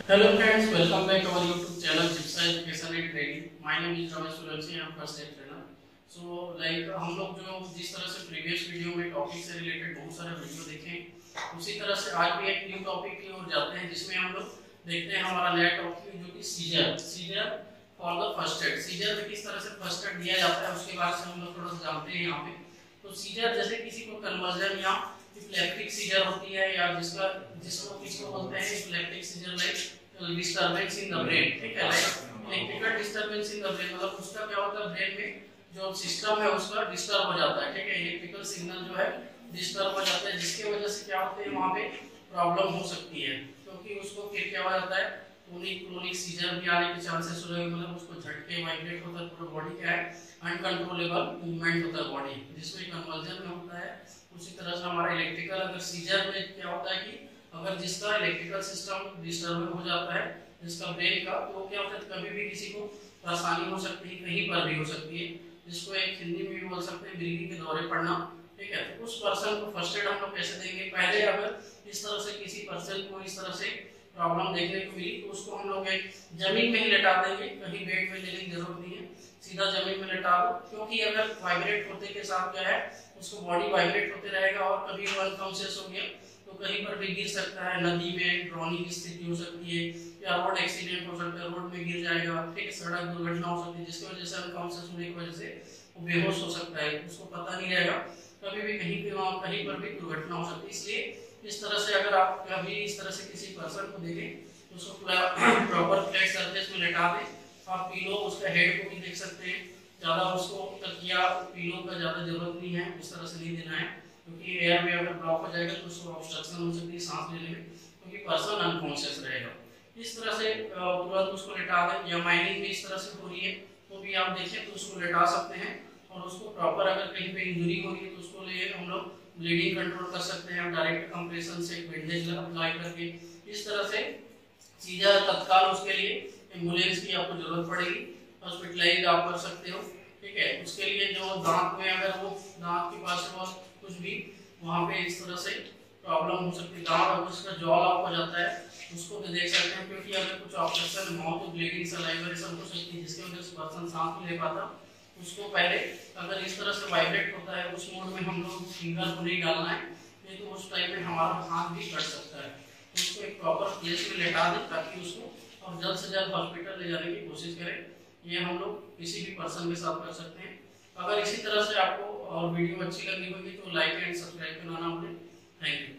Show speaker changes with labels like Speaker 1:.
Speaker 1: Hello friends, welcome back to our YouTube channel Jipsa Education and Training. My name is Ramesh Sulansi, I am first aid trainer. So हम लोग जो जिस तरह से previous video में topic से related बहुत सारे वीडियो देखे, उसी तरह से आज भी एक न्यू टॉपिक की ओर जाते हैं जिसमें हम लोग देखते हैं हमारा नया टॉपिक जो कि seizure for the first aid. Seizure में किस तरह से फर्स्ट एड दिया जाता है उसके बारे में हम लोग थोड़ा सा जानते हैं यहाँ पे। तो सीजर जैसे किसी को कन्वर्जन या इपिलेप्टिक सीजर होती है या किसको बोलते हैं epileptic seizure like disturbance in the brain, ठीक है, electrical disturbance in the brain, मतलब उसका क्या होता है ब्रेन में जो सिस्टम है उसका डिस्टर्ब हो जाता है, ठीक है, इलेक्ट्रिकल सिग्नल जो है डिस्टर्ब हो जाता है जिसकी वजह से क्या होता है वहां पे प्रॉब्लम हो सकती है, क्योंकि उसको फिर क्या हो जाता है क्रोनिक सीजर भी आने के चांसेस हो रहे हैं, मतलब उसको झटके वाइब्रेट होता है, पूरा बॉडी क्या है अनकंट्रोलेबल मूवमेंट होता है बॉडी जिसमें कन्वर्जन में होता है। उसी तरह से हमारा इलेक्ट्रिकल अगर सीजर में क्या होता है कि अगर जिसका इलेक्ट्रिकल सिस्टम डिस्टर्ब हो जाता है जिसका ब्रेन का, तो क्या होता है कभी भी किसी को परेशानी हो सकती है, कहीं पर भी हो सकती है, जिसको एक हिंदी में भी बोल सकते हैं मिर्गी के दौरे पड़ना, ठीक है। तो उस पर्सन को फर्स्ट एड हम लोग कैसे देंगे? पहले अगर इस तरह से किसी पर्सन को इस तरह से प्रॉब्लम देखने को मिली तो उसको हम लोग एक जमीन में ही लेटा देंगे, कहीं बेड में लेने की जरूरत नहीं है, सीधा जमीन में लेटा दो, क्योंकि अगर वाइब्रेट होते के साथ क्या है उसको बॉडी वाइब्रेट होते रहेगा और कभी वो अनकॉन्शियस हो गया तो कहीं पर भी गिर सकता है, नदी में ड्रॉनिंग की स्थिति हो सकती है या रोड एक्सीडेंट हो सकता है, रोड में गिर जाएगा, ठीक, सड़क दुर्घटना हो सकती है जिसकी वजह से अनकॉन्शियस होने की वजह से वो बेहोश हो सकता है, उसको पता नहीं रहेगा, कभी भी कहीं पर भी दुर्घटना हो सकती है। इसलिए इस तरह से अगर आप कभी इस तरह से किसी पर्सन को देखें तो उसको पूरा प्रॉपर फ्लैट सरफेस में लेटा दें, आप पीलो उसका हेड को भी देख सकते हैं, ज्यादा उसको तकिया पीलो का ज्यादा जरूरत नहीं है, उस तरह से नहीं देना है क्योंकि एयर में अगर ब्लॉक हो जाएगा तो उसको ऑब्स्ट्रक्शन हो सकती है सांस लेने में, क्योंकि पर्सन अनकॉन्शियस रहेगा। इस तरह से तुरंत उसको लेटा दें, या माइनिंग भी इस तरह से हो रही है तो भी आप देखें तो उसको लेटा सकते हैं और उसको प्रॉपर अगर कहीं पे इंजरी हो रही है तो उसको लिए हम लोग ब्लीडिंग कंट्रोल कर सकते हैं डायरेक्ट कंप्रेशन से बैंडेज अप्लाई करके। इस तरह से सीधा तत्काल उसके लिए एम्बुलेंस की आपको जरूरत पड़ेगी, हॉस्पिटलाइज आप कर सकते हो, ठीक है। उसके लिए जो दांत में अगर वो दांत के पास कुछ भी वहां पे इस तरह से प्रॉब्लम हो सकती है, दांत अगर उसका जॉ लॉक हो जाता है उसको भी देख सकते हैं, क्योंकि अगर कुछ ऑब्स्ट्रक्शन माउथ तो ब्लीडिंग सलाइवेशन हो सकती है जिसकी वजह से पर्सन सांस नहीं ले पाता, उसको पहले अगर इस तरह से वाइब्रेट होता है उस मोड में हम लोग फिंगर को नहीं डालना है, नहीं तो उस टाइम में हमारा हाथ भी कट सकता है, तो उसको एक प्रॉपर प्लेस में लेटा दें ताकि उसको और जल्द से जल्द हॉस्पिटल ले जाने की कोशिश करें। ये हम लोग किसी भी पर्सन के साथ कर सकते हैं। अगर इसी तरह से आपको और वीडियो अच्छी लगी होगी तो लाइक एंड सब्सक्राइब करना ना भूलें। Thank you.